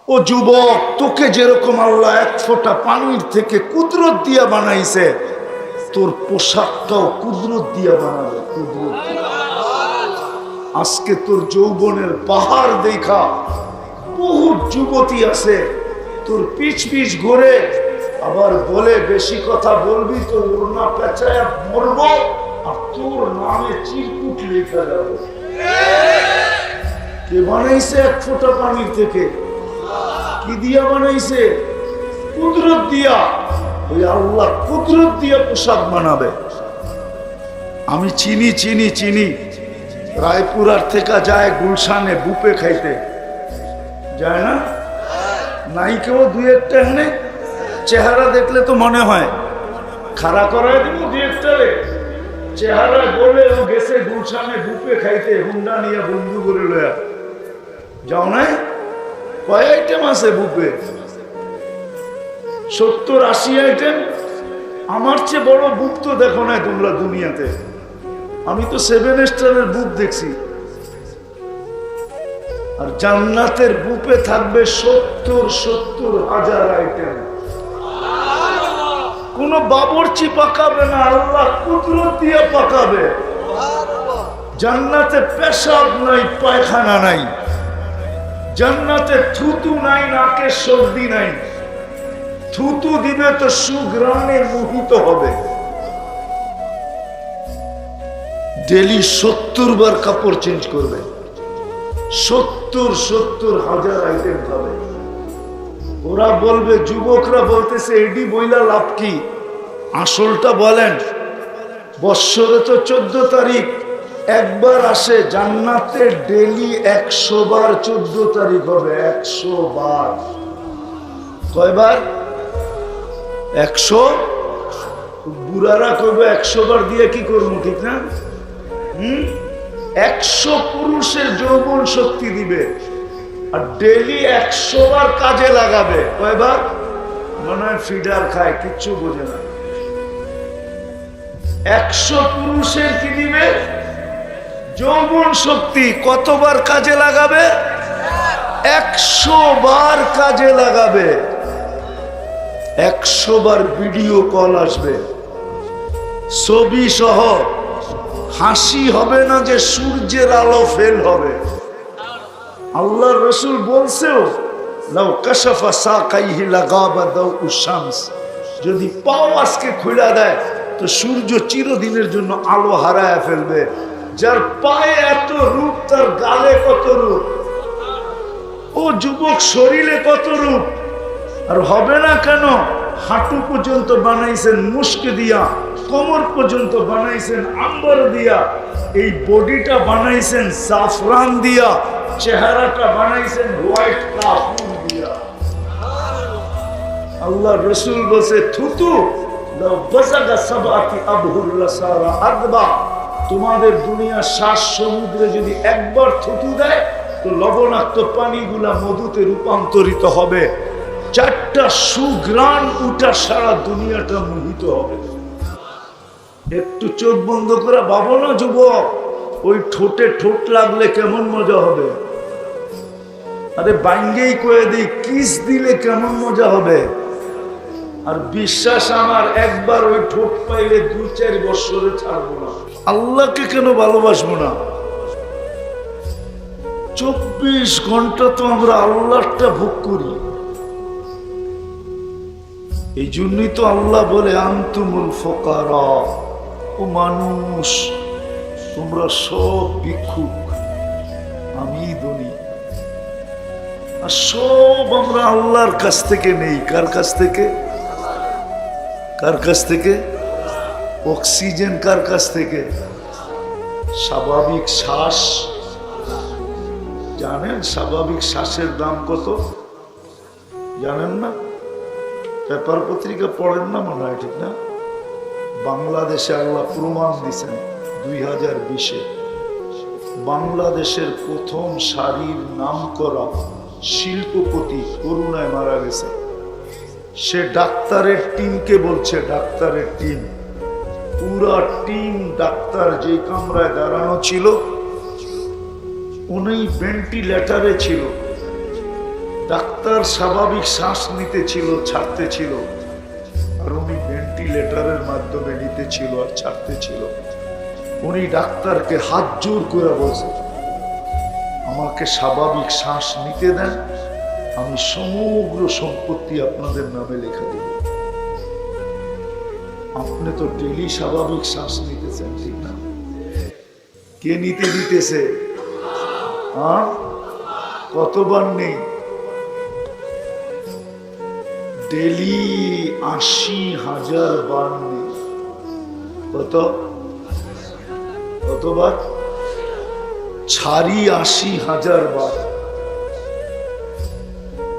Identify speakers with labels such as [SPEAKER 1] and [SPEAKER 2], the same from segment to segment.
[SPEAKER 1] ও যুবক, তোকে যেরকম আল্লাহ এক ফোঁটা পানির থেকে কুদরত দিয়া বানাইছে, তোর পোশাকটাও কুদরত দিয়া বানাবে। কুদরত আজকে তোর যৌবনের পাহাড় দেখা বহু যুবতী আছে তোর পিছ পিছ ঘুরে, আবার বলে বেশি কথা বলবি তো ওড়না পেঁচায় মরবো, আর তোর নামে চিরকুট লেখা যাবে। কে বানাইছে এক ফোঁটা পানির থেকে? কি দিয়া বানাইছে? কুদরত দিয়া। ওই আল্লাহ কুদরত দিয়া পোশাক বানাবে। আমি চিনি চিনি চিনি রায়পুরার থেকে যায় গুলশানে বুপে খাইতে, যায় না? নাই কেউ দুই একটা এনে চেহারা দেখলে তো মনে হয় খাড়া করায় দিব দুই একটা রে। চেহারা বলে ও গেছে গুলশানে বুপে খাইতে, হুন্ডা নিয়ে বন্ধু করে লয়া যাও নাই? কয় আইটেম আছে বুপে? 70-80 আইটেম। আমার চেয়ে বড় বুক তো দেখো নাই তোমরা দুনিয়াতে। আমি তো 7 স্টারের বুক দেখছি। আর জান্নাতের বুপে থাকবে 70,000 আইটেম। কোন বাবুর্চি পাকাবে না, আল্লাহ কুদরত দিয়ে পাকাবে। জান্নাতে পেশাব নাই, পায়খানা নাই। জান্নাতে থুতু নাই, নাকে সর্দি নাই। থুতু দিবে তো সুঘ্রাণে মোহিত হবে। ডেলি 70 বার কাপড় চেঞ্জ করবে। 70,000 আইটেম খাবে। ওরা বলবে, যুবকরা বলতেছে এডি বইলা লাভ কি? আসলটা বলেন। বৎসরে তো 14 তারিখ একবার আসে, জান্নাতে ডেলি 100 বার 14 তারিখ হবে। 100 বার। কয়বার? 100। বুড়ারা কইবে 100 বার দিয়ে কি করবো, ঠিক না? 100 পুরুষের যৌবন শক্তি দিবে, আর ডেলি 100 বার কাজে লাগাবে। কয়বার? মনে হয় ফিডার খায়, কিচ্ছু বোঝে না। 100 পুরুষের কি দিবে? যৌবন শক্তি। কতবার কাজে লাগাবে? 100 বার কাজে লাগাবে। 100 বার ভিডিও কল আসবে, ছবি সহ। হাসি হবে না যে সূর্যের আলো ফেল হবে। আল্লাহর রাসূল বলছেও, লাউ কাশাফা সাকাইহি লাগাবা দাউ শামস। যদি পাও আজকে খুলে দেয় তো সূর্য চিরদিনের জন্য আলো হারায় ফেলবে। যার পায়ে এত রূপ, তার গালে কত রূপ, ও যুবক শরীরে কত রূপ। আর হবে না কেন? হাঁটু পর্যন্ত বানাইছেন মুস্ক দিয়া, কোমর পর্যন্ত বানাইছেন আম্বার দিয়া, এই বডিটা বানাইছেন জাফরান দিয়া, চেহারাটা বানাইছেন হোয়াইট কাফুর দিয়া। আল্লাহ রাসূল বলে, থুতু লাউ বাসাগা সাবাতি আবহুর লাসারা আদবা। তোমাদের দুনিয়ার 7 সমুদ্রে যদি একবার থুতু দেয় তো লবণাক্ত পানিগুলা মধুতে রূপান্তরিত হবে। 4টা সুঘ্রাণ উঠা সারা দুনিয়াটা মোহিত হবে। একটু চোখ বন্ধ করে ভাবো না যুবক, ওই ঠোঁটে ঠোঁট লাগলে কেমন মজা হবে। আরে বাইঙ্গেই কয়ে দিই, কিস দিলে কেমন মজা হবে। আর বিশ্বাস আমার, একবার ওই ঠোঁট পাইলে 2-4 বছরে ছাড়বো না। আল্লাহকে কেন ভালোবাসবো না? 24 ঘন্টা তো আমরা আল্লাহটা ভোগ করি। এই জন্যই তো আল্লাহ বলে, আনতুমুল ফুকারা। ও মানুষ, তোমরা সব ভিক্ষুক, আমি ধনী। আর সব আমরা আল্লাহর কাছ থেকে নেই। কার কাছ থেকে? কার কাছ থেকে? অক্সিজেন কার কাছ থেকে? স্বাভাবিক শ্বাস। জানেন স্বাভাবিক শ্বাসের দাম কত? জানেন না? পেপার পত্রিকা পড়েন না মনে হয়, ঠিক না? বাংলাদেশে আল্লাহ প্রমাণ দিয়েছেন 2020-এ বাংলাদেশের প্রথম সারির নাম করা শিল্পপতি করোনায় মারা গেছে। সে ডাক্তারের টিমকে বলছে, ডাক্তারের টিম, পুরা টিম ডাক্তার যে কামরায় দাঁড়ানো ছিল উনি ভেন্টিলেটরে ছিল। ডাক্তার স্বাভাবিক শ্বাস নিতে ছিল, ছাড়তে ছিল, আর উনি ভেন্টিলেটরের মাধ্যমে নিতে ছিল আর ছাড়তে ছিল। উনি ডাক্তারকে হাত জোর করে বলছে, আমাকে স্বাভাবিক শ্বাস নিতে দেন, আমি সমগ্র সম্পত্তি আপনাদের নামে লেখা দেব। আপনি তো ডেলি স্বাভাবিক শ্বাস নিতেছেন, ঠিক না? কে নিতে দিতেছে? কতবার নেই? ডেলি ৮০,০০০ বার নেই। কতবার? ছাড়ি ৮০,০০০ বার।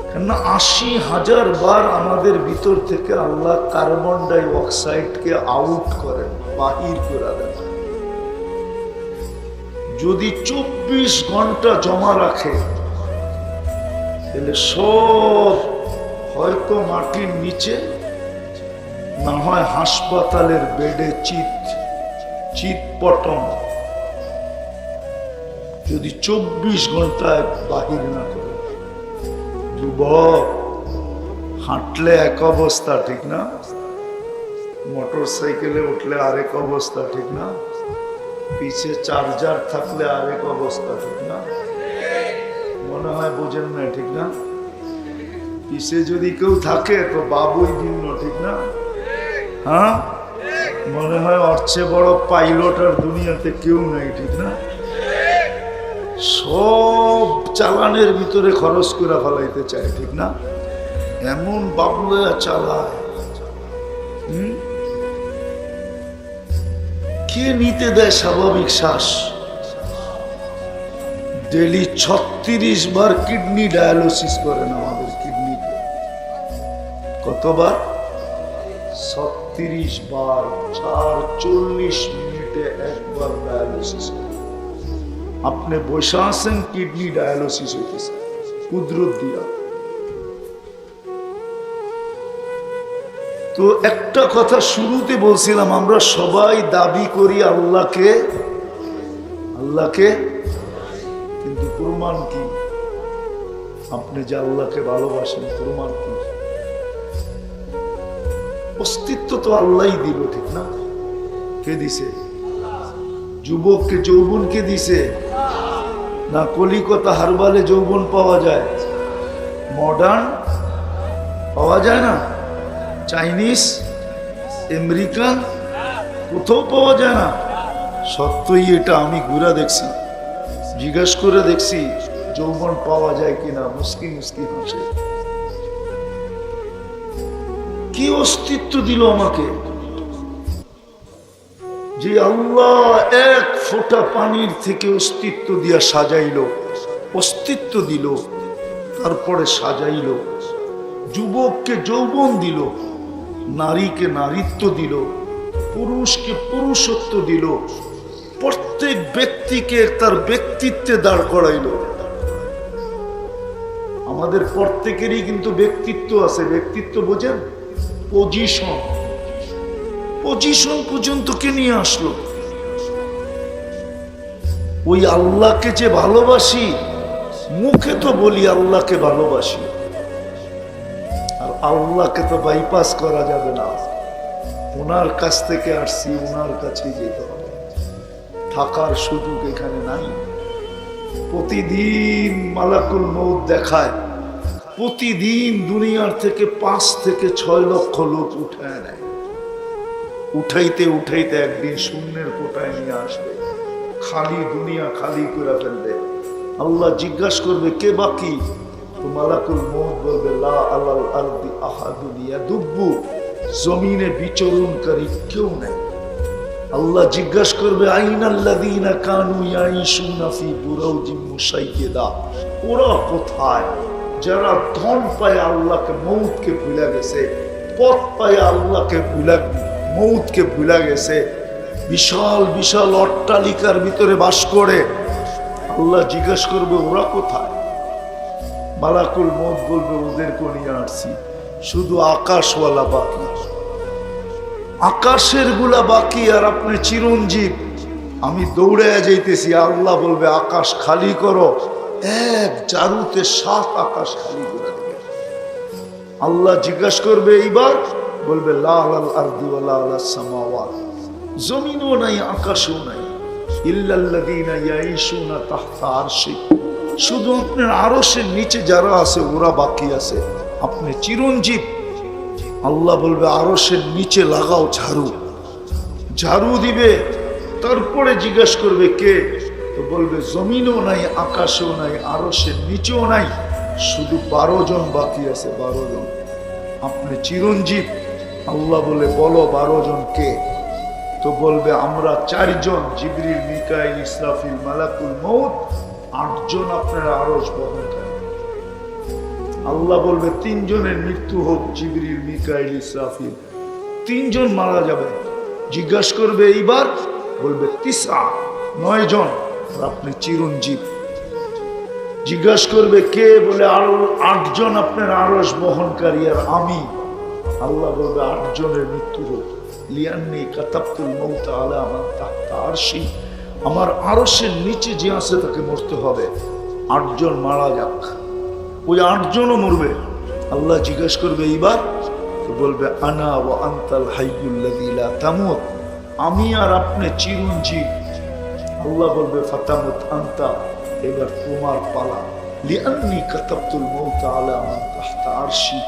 [SPEAKER 1] কেননা ৮০,০০০ বার আমাদের ভিতর থেকে আল্লাহ কার্বন ডাই অক্সাইডকে আউট করেন, বাহির করে দেন। যদি ২৪ ঘন্টা জমা রাখে তাহলে সব হয়তো মাটির নিচে, না হয় হাসপাতালের বেডে চিৎপটম, যদি ২৪ ঘন্টায় বাহির না করে। যুবক, হাঁটলে এক অবস্থা, ঠিক না? মোটর সাইকেলে উঠলে আরেক অবস্থা, ঠিক না? পিছে চার্জার থাকলে আরেক অবস্থা, ঠিক না? মনে হয় বোঝেন না, ঠিক না? পিছে যদি কেউ থাকে তো বাবুই ভিন্ন, ঠিক না? হ্যাঁ, মনে হয় ওর চেয়ে বড় পাইলট আর দুনিয়াতে কেউ নাই, ঠিক না? সব চালানের ভিতরে খরচ করে ফেলাইতে চায়, ঠিক না? এমন বাবুয়া চালায়। কে নিতে দেয় স্বাভাবিক শ্বাস? ডেলি ৩৬ বার কিডনি ডায়ালিসিস করেন আমাদের কিডনিকে। কতবার? ৩৬ বার, ৪৪ মিনিটে একবার ডায়ালিসিস। আপনি বসে আছেন, কিডনি ডায়ালিসিস হইতেছে কুদরত দিয়া। তো একটা কথা শুরুতে বলছিলাম, আমরা সবাই দাবি করি আল্লাহকে, কিন্তু প্রমাণ কি? আপনি যে আল্লাহকে ভালোবাসেন, প্রমাণ কি? অস্তিত্ব তো আল্লাহই দিল, ঠিক না? কে দিছে? যুবককে যৌবন কে দিছে? না কলিকাতা হারবালে যৌবন পাওয়া যায়? মডার্ন পাওয়া যায় না? চাইনিজ, আমেরিকান কোথাও পাওয়া যায় না। সত্যই এটা আমি ঘুরা দেখছি, জিজ্ঞেস করে দেখছি যৌবন পাওয়া যায় কিনা। মুস্কি হাসে। কি অস্তিত্ব দিল আমাকে? যে আল্লাহ এক ফোঁটা পানির থেকে অস্তিত্ব দিয়া সাজাইল, অস্তিত্ব দিল, তারপরে সাজাইল। যুবককে যৌবন দিল, নারীকে নারীত্ব দিল, পুরুষকে পুরুষত্ব দিল, প্রত্যেক ব্যক্তিকে তার ব্যক্তিত্বে দাঁড় করাইল। আমাদের প্রত্যেকেরই কিন্তু ব্যক্তিত্ব আছে। ব্যক্তিত্ব বোঝেন? পজিশন পর্যন্ত কে নিয়ে আসলো? ওই আল্লাহকে যে ভালোবাসি, মুখে তো বলি আল্লাহকে ভালোবাসি, আর আল্লাহকে তো বাইপাস করা যাবে না। ওনার কাছ থেকে আসছি, ওনার কাছে যেতে হবে। থাকার সুযোগ এখানে নাই। প্রতিদিন মালাকুল মউত দেখায়, প্রতিদিন দুনিয়ার থেকে ৫ থেকে ৬ লক্ষ লোক উঠায় নেয়। উঠাইতে একদিন শূন্যের কোটায় নিয়ে আসবে, খালি দুনিয়া খালি করে ফেলবে। আল্লাহ জিজ্ঞাসা করবে কে বাকি? তো মালাকুল মউত বলবে লা আলাল আরদি আহাদুন ইয়াদুব্বু, জমিনে বিচরণকারী কেউ নেই। আল্লাহ জিজ্ঞাসা করবে আইনাল্লাযীনা কানু ইয়াঈশুনা ফি বুরাউজিম মুশাইয়্যিদা, ওরা কোথায়? যারা ধন পায় আল্লাহকে, মউতকে ভুলে গেছে, পথ পায় আল্লাহকে মউতকে ভুলে গেছে, বিশাল বিশাল অট্টালিকার ভিতরে বাস করে। আল্লাহ জিজ্ঞাসা করবে ওরা কোথায়? মালাকুল মউত বলবে ওদেরকে নিয়ে আসছি, শুধু আকাশওয়ালা বাকি, আকাশের গুলা বাকি, আর আপনি চিরঞ্জীব। আমি দৌড়ে যাইতেছি, আল্লাহ বলবে আকাশ খালি করো, এক জারুতে 7 আকাশ খালি করে দিবে। আল্লাহ জিজ্ঞাসা করবে এইবার, বলবে লা আলাল আরদি ওয়া লা আলাস সামাওয়াত, জমিনও নাই আকাশও নাই, ইল্লাল্লাযীনা ইয়াঈশুনা তাহতা আরশি, শুধু আপনার আরশের নিচে যারা আছে ওরা বাকি আছে, আপনি চিরঞ্জীব। আল্লাহ বলবে আরশের নিচে লাগাও ঝাড়ু, ঝাড়ু দিবে। তারপরে জিজ্ঞাসা করবে কে, তো বলবে জমিনও নাই আকাশও নাই আরশের নিচেও নাই, শুধু 12 জন বাকি আছে, 12 জন, আপনি চিরঞ্জীব। আল্লাহ বলে বলো 12 জন কে, তো বলবে আমরা 4 জন, জিবরিল মিকাইল ইসরাফিল মালাকুল মউত, 8 জন আপনার আরশ বহনকারী। আল্লাহ বলবে 3 জনের মৃত্যু হোক, জিবরিল মিকাইল ইসরাফিল, 3 জন মারা যাবে। জিজ্ঞাসা করবে এইবার, বলবে 9 জন, আপনি চিরঞ্জীব। জিজ্ঞাসা করবে কে, বলে আরো 8 জন আপনার আরশ বহনকারী আর আমি। আল্লাহ বলবে 8 জনের মৃত্যু হোক, লিয়ান্নি কাতাবতুল মউত আলা মান তাহতা আরশি, আমার আরশের নিচে যে আছে তাকে মরতে হবে। 8 জন মারা যাক, ওই 8 জনও মরবে। আল্লাহ জিজ্ঞাসা করবে এইবার, তো বলবে আনা ওয়া আনতাল হাইয়ুল্লাযী লা তামুত, আমি আর আপনি চিরঞ্জীব। আল্লাহ বলবে ফাতামুত আনতা, এবার তোমার পালা, লিআন্নী কাতাবতুল মউত আলা মান তাহতা আরশি,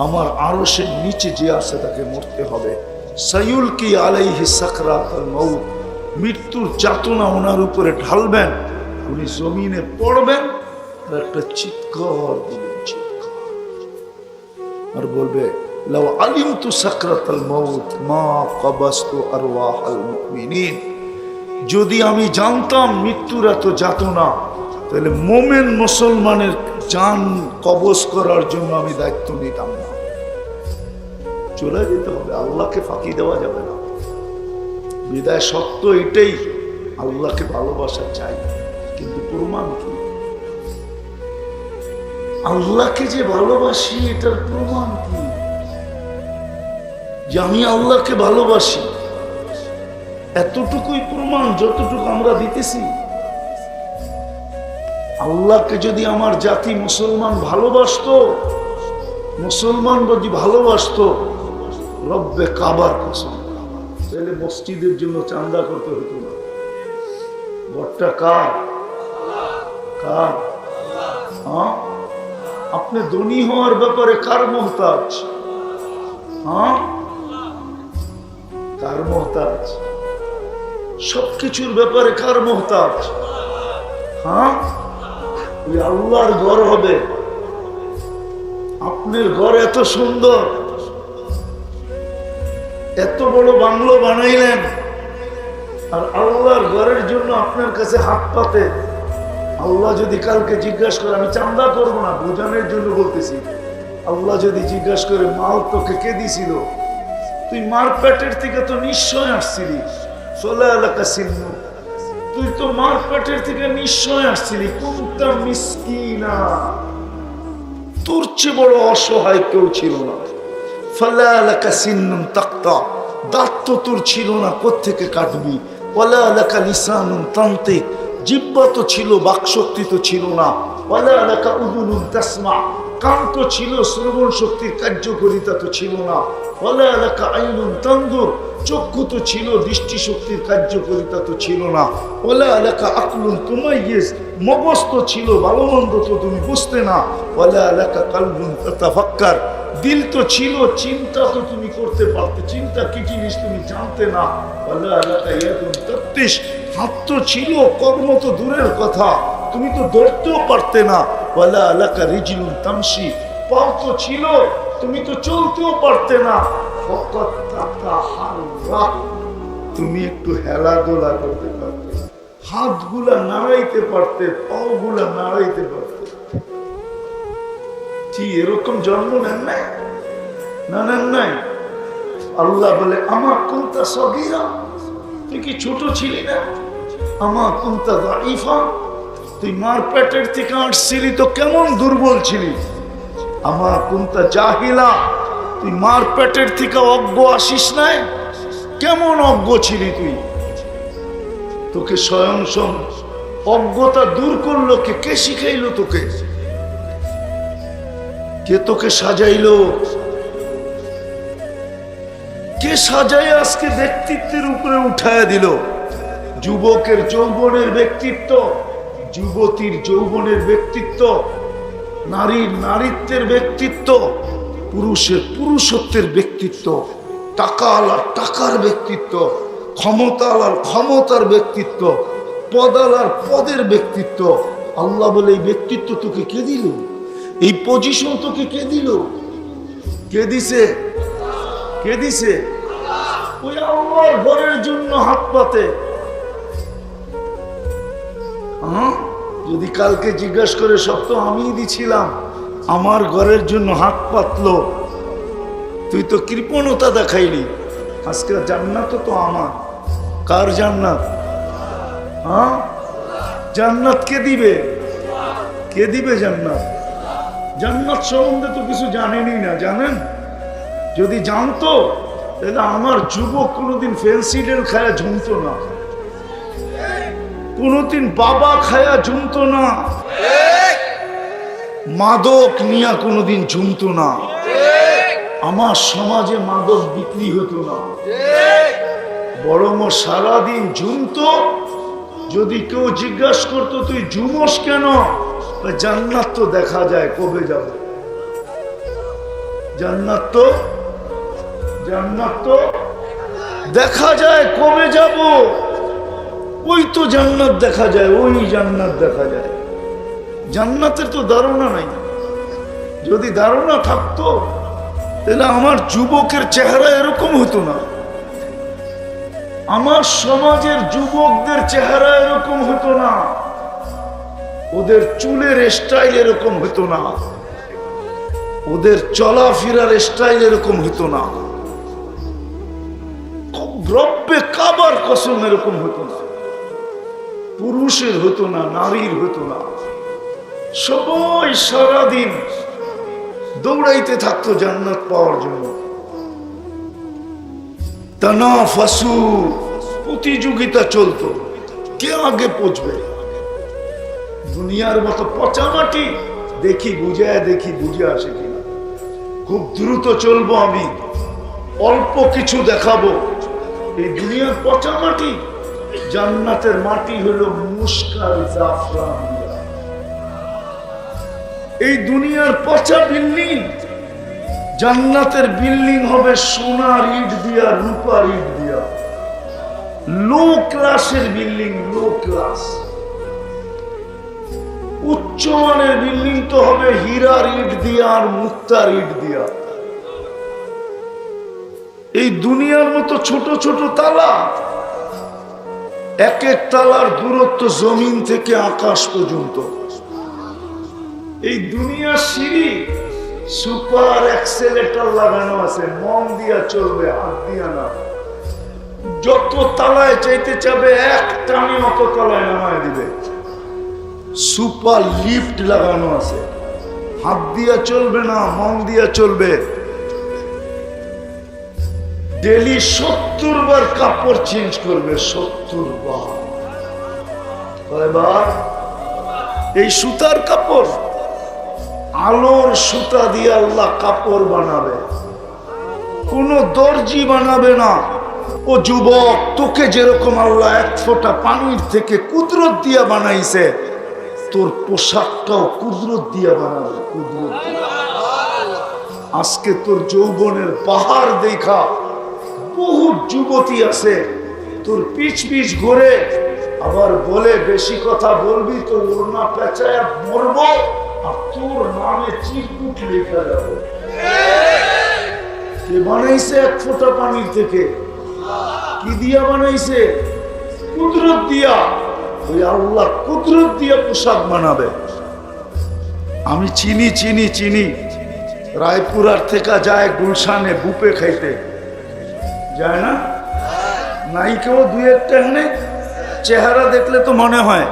[SPEAKER 1] আমার আরশের নিচে যে আছে তাকে মরতে হবে। সায়ুলকি আলাইহি সাকরাতুল মউত, মৃত্যুর যাতনা ওনার উপরে ঢালবেন, উনি জমিনে পড়বেন আর একটা চিৎকার দিবেন, চিৎকার, আর বলবে লাউ আলিমতু সাকরাতুল মউত মা কবাস্তু আরওয়াহাল মুমিনিন, যদি আমি জানতাম মৃত্যুর এত যাতনা, তাহলে মোমেন মুসলমানের জান কবজ করার জন্য আমি দায়িত্ব নিতাম না। চলে যেতে হবে, আল্লাহকে ফাঁকি দেওয়া যাবে না। বিদায় সত্য এটাই, আল্লাহকে ভালোবাসা চাই, কিন্তু প্রমাণ কি? আল্লাহকে যে ভালোবাসি এটার প্রমাণ কি? যে আমি আল্লাহকে ভালোবাসি, এতটুকুই প্রমাণ যতটুকু আমরা দিতেছি। আল্লাহকে যদি আমার জাতি মুসলমান ভালোবাসতো, মুসলমান যদি ভালোবাসতো, রব্বে কাবার কসম, তাহলে মসজিদের জন্য চাঁদা করতে হতো না। ঘরটা কার? কার? হ্যাঁ, আপনি ধনী হওয়ার ব্যাপারে কার মোহতাজ? হ্যাঁ, কার মোহতাজ? সবকিছুর ব্যাপারে কার মোহতাজ? হ্যাঁ, ওই আল্লাহর ঘর হবে। আপনার ঘর এত সুন্দর, এত বড় বাংলো বানাইলেন, আর আল্লাহর ঘরের জন্য আপনার কাছে হাত পাতে। আল্লাহ যদি কালকে জিজ্ঞাসা করে, আমি চাঁদা করবো না, বোঝানোর জন্য বলতেছি, আল্লাহ যদি জিজ্ঞাসা করে মাল তোকে কে দিছিল, তুই মার পেটের থেকে তো নিশ্চয় আসছিলি, সোলা এলাকা চিহ্ন, তুই তো মার পেটের থেকে নিশ্চয় আসছিলি, কোনটা মিসকিনা, তোর চেয়ে বড় অসহায় কেউ ছিল না। ফালা এলাকা চিহ্ন তাক্তা, দাঁত তো তোর ছিল না, কোত্থেকে কাটবি? ওয়ালা এলাকা লিসানুন তান্তিক, জিহ্বা তো ছিল, বাকশক্তি তো ছিল না। ওয়ালা এলাকা উযুনুন তাসমা, কান তো ছিল, শ্রবণ শক্তির কার্যকারিতা তো ছিল না। ওয়ালা এলাকা আইনুন তানদুর, চক্ষু তো ছিল, দৃষ্টি শক্তির কার্যকারিতা তো ছিল না। ওয়ালা এলাকা আকলুন তুমাইয়িজ, মগজ তো ছিল, ভালো মন্দ তো তুমি বুঝতে না। ওয়ালা এলাকা কালবুন তাতাফাক্কার, দিল তো ছিল, চিন্তা তো তুমি করতে পারতে, চিন্তা কি জিনিস তুমি জানতে না। ওয়ালা এলাকা ইয়াদুন তাফতিশ, হাত তো ছিল, কর্ম তো দূরের কথা, তুমি তো ধরতেও পারতে না। ওয়ালা এলাকা রিজলুন তামশি, পাও তো ছিল, তুমি তো চলতেও পারতে না। ফাকাত তাতাহাররাক, তুমি একটু হেলাদোলা করতে পারতে, হাতগুলা নাড়াইতে পারতে, পাওগুলা নাড়াইতে পারতে। কি এরকম জন্ম নেন নাই? না, নেন নাই। আল্লাহ বলে আমা কুনতা সগীরা, তুই কি ছোট ছিলি না? আমা কুনতা দাঈফা, তুই মার পেটের থেকে আসছিলি তো কেমন দুর্বল ছিলি। আমা কুনতা জাহিলা, তুই মার পেটের থেকে অজ্ঞ আসিস নাই, কেমন অজ্ঞ ছিলি তুই। তোকে স্বয়ং অজ্ঞতা দূর করলো কে? কে শিখাইলো তোকে? কে তোকে সাজাইলো? কে সাজাই আজকে ব্যক্তিত্বের উপরে উঠায় দিল? যুবকের যৌবনের ব্যক্তিত্ব, যুবতীর যৌবনের ব্যক্তিত্ব, নারীর নারীত্বের ব্যক্তিত্ব, পুরুষের পুরুষত্বের ব্যক্তিত্ব, টাকাওয়ালার টাকার ব্যক্তিত্ব, ক্ষমতাওয়ালার ক্ষমতার ব্যক্তিত্ব, পদালার পদের ব্যক্তিত্ব। আল্লাহ বলে এই ব্যক্তিত্ব তোকে কে দিল? এই পজিশন তোকে কে দিল? কে দিছে? কে দিছে? ওই আল্লাহর ঘরের জন্য হাত পাতে। যদি কালকে জিজ্ঞাসা করে সব তো আমি দিছিলাম, আমার ঘরের জন্য হাত পাতলো, তুই তো কৃপণতা দেখাইলি। আজকে জান্নাত তো আমার। কার জান্নাত? জান্নাত কে দিবে? কে দিবে জান্নাত? জান্নাত সম্বন্ধে তো কিছু জানেনই না। জানেন? যদি জানতো তাহলে আমার যুবক কোনোদিন ফেন্সিডেল খায়া ঝুমতো না, কোনোদিন বাবা খায়া ঝুমতো না, মাদক নিয়া কোনোদিন ঝুমতো না, আমার সমাজে মাদক বিক্রি হতো না, বরং সারাদিন ঝুমতো। যদি কেউ জিজ্ঞাসা করতো তুই ঝুমস কেন? জান্নাত তো দেখা যায়, কবে যাব? জান্নাত তো দেখা যায়, কবে যাব? ওই তো জান্নাত দেখা যায়, ওই জান্নাত দেখা যায়। জান্নাতের তো ধারণা নাই। যদি ধারণা থাকতো তাহলে আমার যুবকের চেহারা এরকম হতো না, আমার সমাজের যুবকদের চেহারা এরকম হতো না, ওদের চুলের স্টাইল এরকম হতো না, ওদের চলাফেরার স্টাইল এরকম হতো না, রব্বে কাবার কসম এরকম হতো না, পুরুষের হতো না, নারীর হতো না। সবাই সারাদিন দৌড়াইতে থাকতো জান্নাত পাওয়ার জন্য। তানাফাসু, প্রতিযোগিতা চলতো, কে আগে পৌঁছবে। দুনিয়ার মতো পচা মাটি দেখি বুঝে আসে কিনা। খুব দ্রুত চলবো আমি, অল্প কিছু দেখাবো। এই দুনিয়ার পচা মাটি, জান্নাতের মাটি হলো মুস্কার জাফরান। এই দুনিয়ার পচা বিল্ডিং, জান্নাতের বিল্ডিং হবে সোনার ইট দিয়া, রূপার ইট দিয়া। লো ক্লাসের বিল্ডিং, লো ক্লাস। উচ্চমানের বিল্ডিং তো হবে হীরার ইট দিয়া আর মুক্তার ইট দিয়া। এই দুনিয়ার মতো ছোট ছোট তালা, এক এক তালার দূরত্ব জমিন থেকে আকাশ পর্যন্ত। এই দুনিয়ার সিঁড়ি সুপার এক্সেলেটর লাগানো আছে, মন দিয়া চলবে, হাত দিয়া না। যত তালায় চাইতে চাবে এক টানে অত তালায় নামায় দিবে। সুপার লিফট লাগানো আছে, হাত দিয়া চলবে না, মন দিয়া চলবে। ডেলি 70 বার কাপড় চেঞ্জ করবে, 70 বার। কয়বার? এই সুতার কাপড়, আলোর সুতা দিয়ে আল্লাহ কাপড় বানাবে, কোন দর্জি বানাবে না। ও যুবক, তোকে যেরকম আল্লাহ এক ফোঁটা পানির থেকে কুদরত দিয়া বানাইছে, তোর পোশাকটাও কুদরত দিয়া বানাবে, কুদরত দিয়া। আজকে তোর যৌবনের পাহাড় দেখা বহু যুবতী আছে, তোর পিছ পিছ ঘুরে, আবার বলে বেশি কথা বলবি তো ওড়না পেঁচায় মরবো, আর তোর নামে চিরকুট লেখা যাবে। কে বানাইছে এক ফোঁটা পানির থেকে? কি দিয়া বানাইছে? কুদরত দিয়া। ওই আল্লাহ কুদরত দিয়া পোশাক বানাবে। আমি চিনি রায়পুরার থেকে যায় গুলশানে বুপে খাইতে, যায় না? নাই কেউ দুই একটা এনে চেহারা দেখলে তো মনে হয়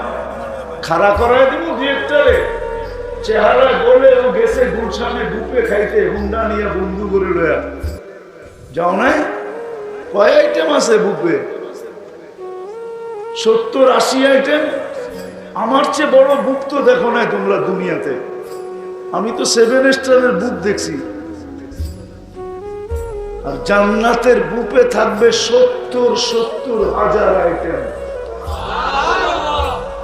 [SPEAKER 1] খাড়া করায় দিব দুই একটা রে। চেহারা বলে ও গেছে গুলশানে বুপে খাইতে, হুন্ডা নিয়ে বন্ধু করে লয়া। যাও নাই? কয় আইটেম আছে বুপে? 70-80 আইটেম। আমার চেয়ে বড় বুক তো দেখো নাই তোমরা দুনিয়াতে। আমি তো 7 স্টারের বুক দেখছি। আর জান্নাতের বুকে থাকবে 70,000 আইটেম।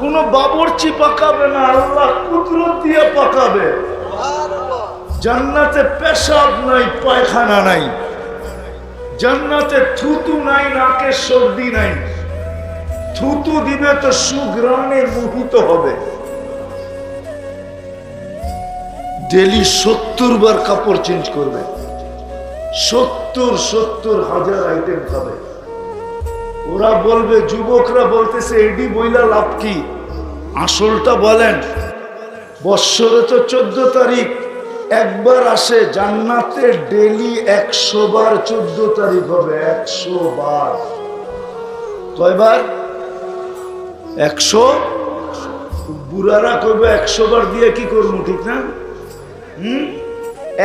[SPEAKER 1] কোন বাবুর্চি পাকাবে না, আল্লাহ কুদরত দিয়ে পাকাবে। জান্নাতে পেশাব নাই, পায়খানা নাই। জান্নাতে থুতু নাই, নাকে সর্দি নাই। থুতু দিবে তো সুঘ্রাণে মোহিত হবে। ডেলি 70 বার কাপড় চেঞ্জ করবে। 70,000 আইটেম খাবে। ওরা বলবে, যুবকরা বলতেছে এডি বইলা লাভ কি? আসলটা বলেন। বৎসরে তো 14 তারিখ একবার আসে, জান্নাতে ডেলি 100 বার 14 তারিখ হবে। 100 বার। কয়বার? 100। বুড়ারা কইবে 100 বার দিয়ে কি করবো, ঠিক না?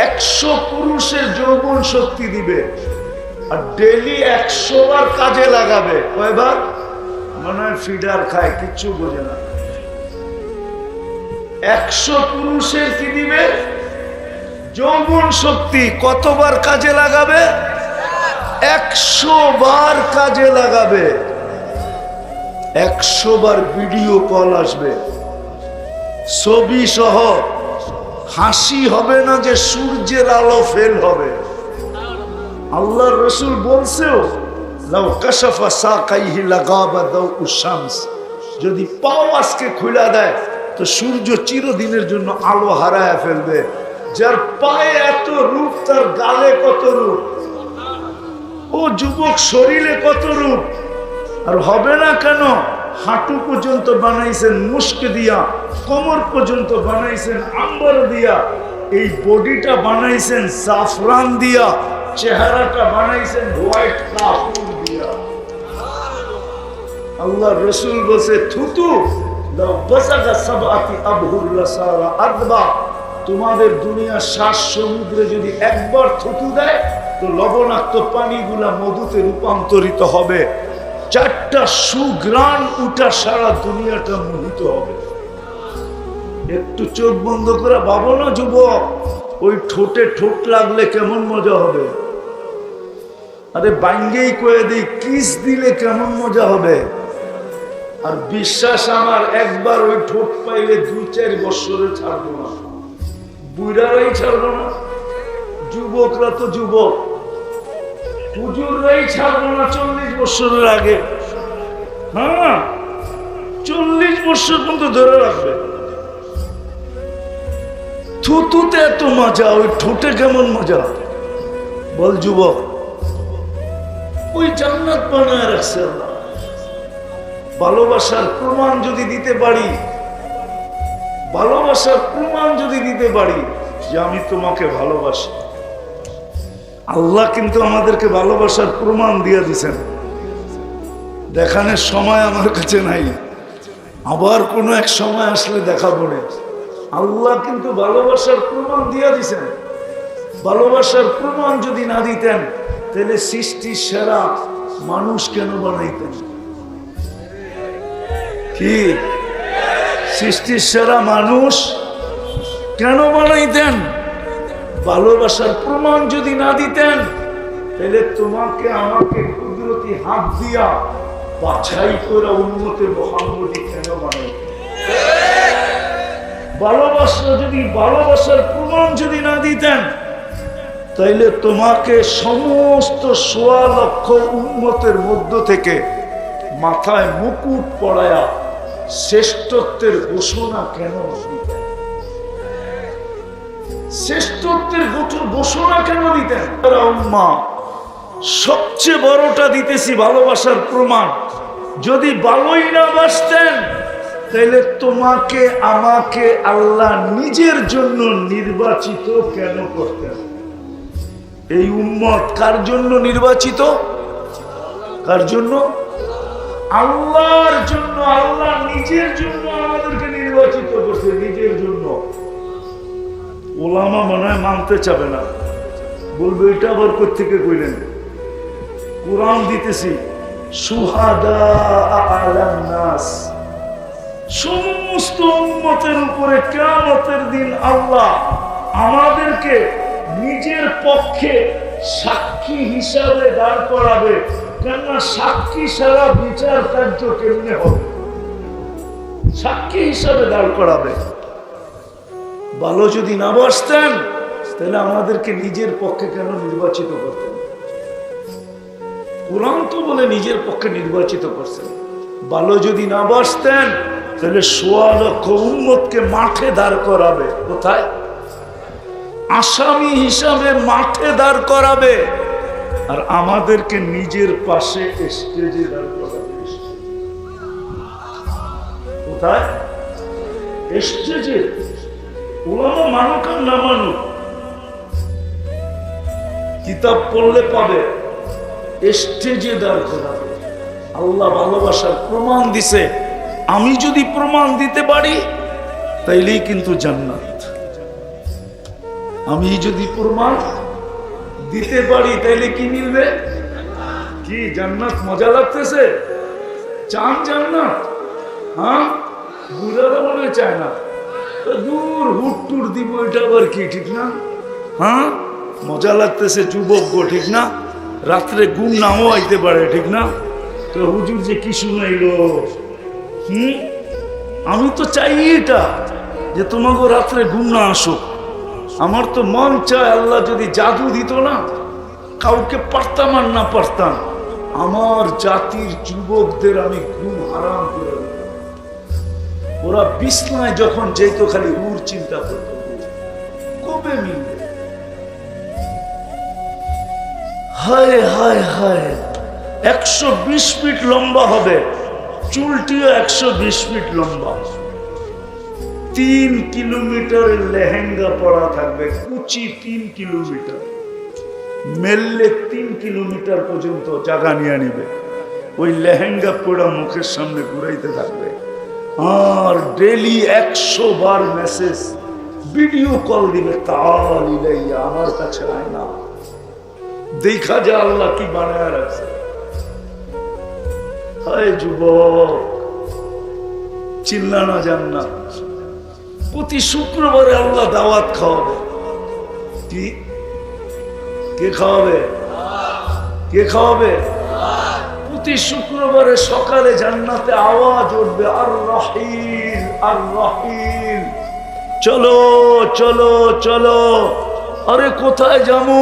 [SPEAKER 1] 100 পুরুষের যৌবন শক্তি দিবে। আর ডেলি 100 বার কাজে লাগাবে। কয়বার? মনে হয় ফিডার খায়, কিচ্ছু বোঝে না। 100 পুরুষের কি দিবে? যৌবন শক্তি। কতবার কাজে লাগাবে? 100 বার কাজে লাগাবে। 100 বার ভিডিও কল আসবে, ছবি সহ। হাসি হবে না যে সূর্যের আলো ফেল হবে। আল্লাহর রাসূল বলছেও, লাউ কাশাফা সাকাইহি লাগাবা দাউ শামস। যদি পাও আজকে খুলে দেয় তো সূর্য চিরদিনের জন্য আলো হারায় ফেলবে। যার পায়ে এত রূপ, তার গালে কত রূপ, ও যুবক শরীরে কত রূপ। আর হবে না কেন? হাঁটু পর্যন্ত বানাইছেন মুস্ক দিয়া, কোমর পর্যন্ত বানাইছেন আম্বার দিয়া, এই বডিটা বানাইছেন জাফরান দিয়া, চেহারাটা বানাইছেন হোয়াইট কাপড় দিয়া। আল্লাহ রাসূল বলছে, থুতু লাউ বাসাগা সাবআতি আবহুর লাসারা আদবা। তোমাদের দুনিয়ার 7 সমুদ্রে যদি একবার থুতু দেয় তো লবণাক্ত পানিগুলা মধুতে রূপান্তরিত হবে। 4টা সুঘ্রাণ উঠা সারা দুনিয়াটা মোহিত হবে। একটু চোখ বন্ধ করে ভাবো না যুবক, ওই ঠোঁটে ঠোঁট লাগলে কেমন মজা হবে। আরে বাঙ্গেই কয়ে দিই, কিস দিলে কেমন মজা হবে। আর বিশ্বাস আমার, একবার ওই ঠোঁট পাইলে 2-4 বছরে ছাড়বো না। বুড়ারাই ছাড়বো না, যুবকরা তো যুবক, হুজুররাই ছাড়বো না 40 বছরের আগে। হ্যাঁ, 40 বছর পর্যন্ত ধরে রাখবে। থুতুতে এত মজা, ওই ঠোঁটে কেমন মজা বল যুবক। ওই জান্নাত বানায় রাখছে আল্লাহ। ভালোবাসার প্রমাণ যদি দিতে পারি, ভালোবাসার প্রমাণ যদি দিতে পারি যে আমি তোমাকে ভালোবাসি, আল্লাহ কিন্তু আমাদেরকে ভালোবাসার প্রমাণ দিয়ে দিছেন। দেখানোর সময় আমার কাছে নাই, আবার কোনো এক সময় আসলে দেখাবো না। আল্লাহ কিন্তু ভালোবাসার প্রমাণ দিয়ে দিছেন। ভালোবাসার প্রমাণ যদি না দিতেন তাহলে সৃষ্টির সেরা মানুষ কেন বানাইতেন? কি সৃষ্টির সেরা মানুষ কেন বানাইতেন? ভালোবাসার প্রমাণ যদি না দিতেন তাহলে তোমাকে আমাকে কুদরতি হাত দিয়া বাছাই করে উম্মতে মুহাম্মদী কেন বানাইতেন? ভালোবাসার প্রমাণ যদি না দিতেন তাইলে তোমাকে সমস্ত 1.25 লক্ষ উম্মতের মধ্য থেকে মাথায় মুকুট পড়ায়া শ্রেষ্ঠত্বের ঘোষণা কেন দিতেন? শ্রেষ্ঠত্বের ঘোষণা কেন দিতেন? উম্মা সবচেয়ে বড়টা দিতেছি ভালোবাসার প্রমাণ। যদি ভালোই না বাসতেন তাহলে তোমাকে আমাকে আল্লাহ নিজের জন্য নির্বাচিত কেন করতেন? এই উম্মত কার জন্য নির্বাচিত? কার জন্য? আল্লাহর জন্য। আল্লাহ নিজের জন্য আমাদেরকে নির্বাচিত করছে, নিজের জন্য। ওলামা মনে হয় মানতে চাবে না, বলবে এটা আবার কোত্থেকে কইলেন? কোরআন দিতেছি, সুহাদা আলান নাস, সমস্ত উম্মতের উপরে কিয়ামতের দিন আল্লাহ আমাদেরকে নিজের পক্ষে সাক্ষী হিসাবে দাঁড় করাবে। কেননা সাক্ষী ছাড়া বিচার কার্য কেমনে হবে? সাক্ষী হিসাবে দাঁড় করাবে। ভালো যদি না বাসতেন তাহলে আমাদেরকে নিজের পক্ষে কেন নির্বাচিত করতেন? কোরআন তো বলে নিজের পক্ষে নির্বাচিত করছেন। ভালো যদি না বাসতেন তাহলে ১৬ লক্ষ উম্মতকে মাঠে দাঁড় করাবে। কোথায়? আসামি হিসাবে মাঠে দাঁড় করাবে, আর আমাদেরকে নিজের পাশে স্টেজে দাঁড় করাবে। কোথায়? স্টেজে। ওলামা মানুক আর না মানুক, কিতাব পড়লে পাবে, স্টেজে দাঁড় করাবে। আল্লাহ ভালোবাসার প্রমাণ দিছে। আমি যদি প্রমাণ দিতে পারি তাইলেই কিন্তু জান্নাত। আমি যদি প্রমাণ দিতে পারি তাইলে কি মিলবে? কি জান্নাত? মজা লাগতেছে? চান জান্নাত? হ্যাঁ, বুড়ারা মনে চায় না। দূর হুট্টুর দিব, এটা আবার কি ঠিক না? হ্যাঁ, মজা লাগতেছে যুবক গো, ঠিক না? রাত্রে ঘুম নাও আইতে পারে, ঠিক না? তো হুজুর যে কি শুনাইলো, আমি তো চাই এটা যে তোমাকে রাত্রে ঘুম না আসুক। আমার তো মন চায় আল্লাহ যদি জাদু দিত না, কাউকে পারতাম আর না পারতাম, আমার জাতির যুবকদের আমি ঘুম হারাম করে দিতাম। ওরা বিছনায় যখন যেত খালি হুর চিন্তা করত, কবে মিলবে। হায় হায় হায়, 120 ফিট লম্বা হবে, চুলটিও 120 ফিট লম্বা, 3 কিলোমিটারের লেহেঙ্গা পরা থাকবে, কুচি 3 কিলোমিটার, মেললে 3 কিলোমিটার পর্যন্ত জায়গা নিয়ে নিবে। ওই লেহেঙ্গা পরা মুখের সামনে ঘুরাইতে থাকবে, আর ডেলি 100 বার মেসেজ ভিডিও কল দিবে, তাল ইলাইয়া, আমার কাছে আয় না, দেখা যা আল্লাহ কি বানায় রাখছে। হায় যুবক, চিল্লানা জান্নাত। প্রতি শুক্রবারে আল্লাহ দাওয়াত খাওয়াবে। কি? কে খাওয়াবে? কে খাওয়াবে? প্রতি শুক্রবারে সকালে জান্নাতে আওয়াজ উঠবে, আর রহিল আর রহিল, চলো চলো চলো। আরে কোথায় যামু?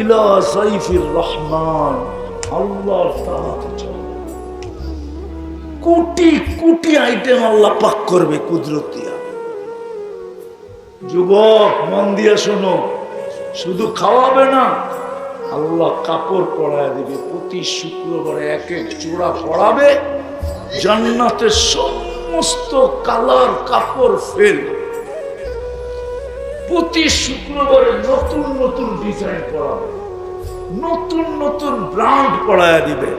[SPEAKER 1] ইলা সাইফির রহমান, আল্লাহর তাআলাতে চলো। কোটি কোটি আইটেম আল্লাহ পাক করবে কুদরতিয়া। যুবক মন দিয়া শোনো, শুধু খাওয়াবে না, আল্লাহ কাপড় পরায় দিবে। প্রতি শুক্রবারে এক এক জোড়া পরাবে, জান্নাতের সমস্ত কালার কাপড় ফেল। প্রতি শুক্রবারে নতুন নতুন ডিজাইন পরাবে, নতুন নতুন ব্র্যান্ড পরায় দিবে,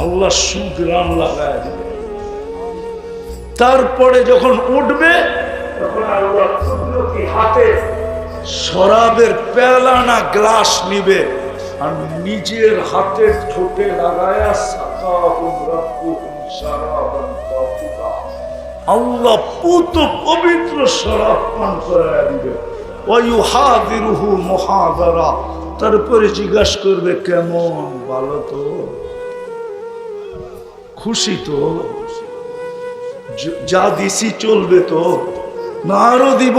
[SPEAKER 1] আল্লাহ সুগ্রাম লাগায় দিবে। তারপরে যখন উঠবে তখন আল্লাহ কুদরতি হাতে শরাবের পেয়ালা না গ্লাস নিবে, আর নিজের হাতের ঠোঁটে লাগায়া সাকাহুম রাব্বুহুম শারাবান তাহুরা, আল্লাহ পুত পবিত্র শরাব পান করায় দিবে। ওয়া ইউহাদিরুহু মুহাদারা, তারপরে জিজ্ঞাসা করবে কেমন, ভালো তো, খুশি তো, যা দিছি চলবে তো, না আরো দিব?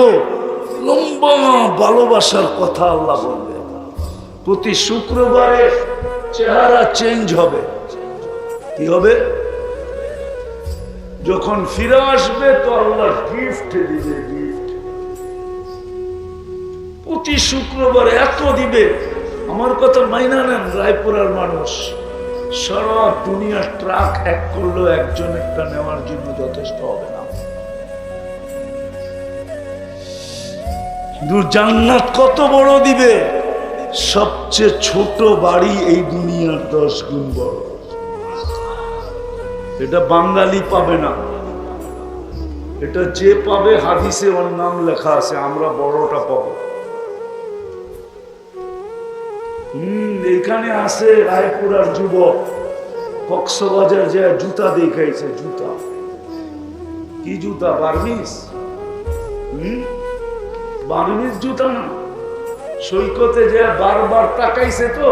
[SPEAKER 1] লম্বা ভালোবাসার কথা আল্লাহ বলবে। প্রতি শুক্রবারে চেহারা চেঞ্জ হবে। কি হবে? যখন ফিরে আসবে তো আল্লাহ গিফট দিবে, গিফট। প্রতি শুক্রবারে এত দিবে, আমার কথা মাইনা নেন রায়পুরার মানুষ, সারা দুনিয়ার ট্রাক এক করলো একজন একটা নেওয়ার জন্য যথেষ্ট হবে না। জান্নাত কত বড় দিবে, সবচেয়ে ছোট বাড়ি এই দুনিয়ার 10 গুণ বড়। এটা বাঙালি পাবে না, এটা যে পাবে হাদিসে ওর নাম লেখা আছে, আমরা বড়টা পাবো। এখানে আছে রায়পুরার যুবক, কক্সবাজার যে জুতা দেখাইছে, জুতা কি কি জুতা? বার্মিস? বার্মিস জুতা না। সৈকতে যে বারবার তাকাইছে তো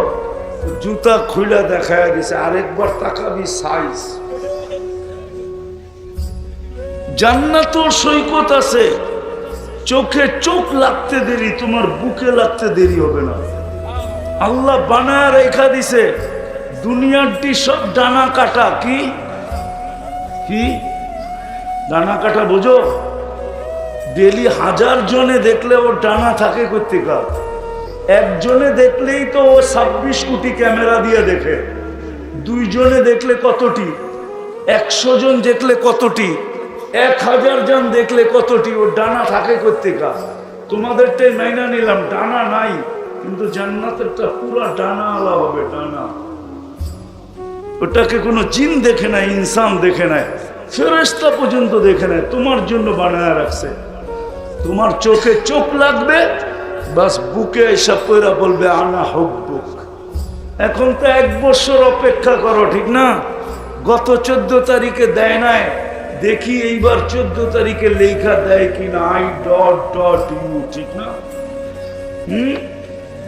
[SPEAKER 1] জুতা খুলে দেখায় দিছে, আরেকবার তাকাবি সাইজ। জান্নাতুর সৈকত আছে, চোখে চোখ লাগতে দেরি, তোমার বুকে লাগতে দেরি হবে না। আল্লাহ বানায় রেখা দিছে। দুনিয়ারটি সব ডানা কাটা। কি কি ডানা কাটা বোঝো? ডেলি 1000 জনে দেখলে ওর ডানা থাকে কোত্থেকা? একজনে দেখলেই তো ও 26 কোটি ক্যামেরা দিয়ে দেখে। 2 জনে দেখলে কতটি? 100 জন দেখলে কতটি? 1000 জন দেখলে কতটি? ওর ডানা থাকে কোত্থেকা? তোমাদেরটাই মাইনা নিলাম ডানা নাই, কিন্তু জান্নাতেরটা পুরো ডানা আলা হবে। ডানা ওটাকে কোনো জিন দেখে নাই, ইনসান দেখে নাই, ফেরেশতা পর্যন্ত দেখে নাই, তোমার জন্য বানায় রাখছে। তোমার চোখে চোখ লাগবে, বাস বুকে এসা পয়রা বলবে আনা হুব্বুক। এখন তো 1 বছর অপেক্ষা করো, ঠিক না? গত 14 তারিখে দেয় নাই, দেখি এইবার 14 তারিখে লেখা দেয় কিনা I..U, ঠিক না?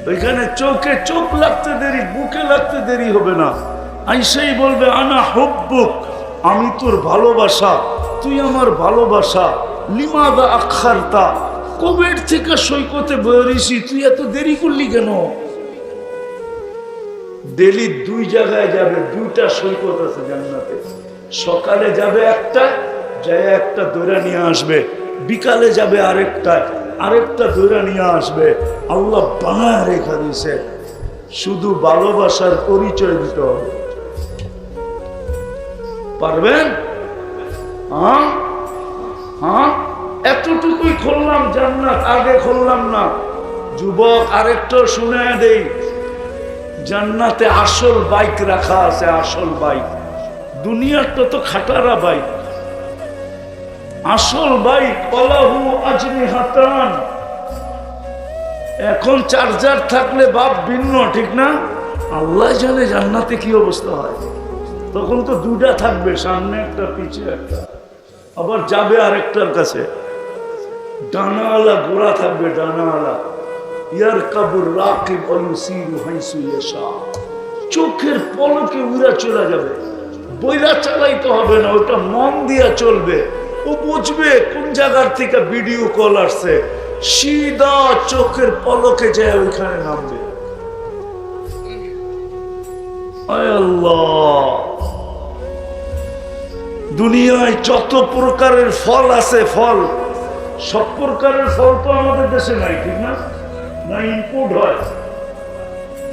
[SPEAKER 1] ওইখানে চোখে চোখ লাগতে দেরি, বুকে লাগতে দেরি হবে না। আইসেই বলবে আনা হুব্বুক, আমি তোর ভালোবাসা, তুই আমার ভালোবাসা। লিমাদা আখারতা, কবের থেকে সৈকতে বেরিয়েছি, তুই এত দেরি করলি কেন? ডেলি 2 জায়গায় যাবে, 2টা সৈকত আছে জান্নাতে। সকালে যাবে একটা, যায় একটা দৌড়া নিয়ে আসবে, বিকালে যাবে আরেকটা দৌড়া নিয়ে আসবে। আল্লাহ বানায় রেখা দিয়েছে, শুধু ভালোবাসার পরিচয় দিতে হবে। পারবেন? হ্যাঁ হ্যাঁ, এতটুকুই খুললাম জান্নাত, আগে খুললাম না। যুবক আরেকটা শুনে দেই, জান্নাতে আসল বাইক রাখা আছে, আসল বাইক। দুনিয়ারটা তো খাটারা বাইক, আসল বাইক। কলাহু আজনিহাতান। এখন চার্জার থাকলে বাপ ভিন্ন, ঠিক না? আল্লাহ জানে জান্নাতে কি অবস্থা হয়। তখন তো 2টা থাকবে, সামনে একটা পিছে একটা, আবার যাবে আরেকটার কাছে। ডানাওয়ালা ঘোড়া থাকবে, ডানাওয়ালা। ইয়ারকাবুর রাকিব ওয়া ইউসিরু হাইসু ইয়াশা। চোখের পলকে উড়া চলে যাবে, বইরা চালাইতে হবে না, ওটা মন দিয়া চলবে। ও বুঝবে কোন জায়গার থেকে ভিডিও কল আসছে, সিধা চোখের পলকে যায় ওইখানে নামবে। আয় আল্লাহ, দুনিয়ায় যত প্রকারের ফল আছে, ফল সব প্রকারের ফল তো আমাদের দেশে নাই, ঠিক না? না ইম্পোর্ট হয়?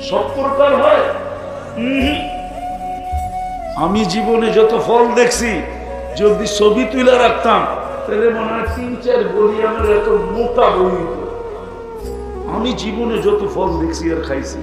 [SPEAKER 1] সব প্রকার হয়? আমি জীবনে যত ফল দেখছি, যদি ছবি তুলে রাখতাম তাহলে মনে হয় 3-4 বড়ি আমার এত মোটা বই। আমি জীবনে যত ফল দেখছি আর খাইছি,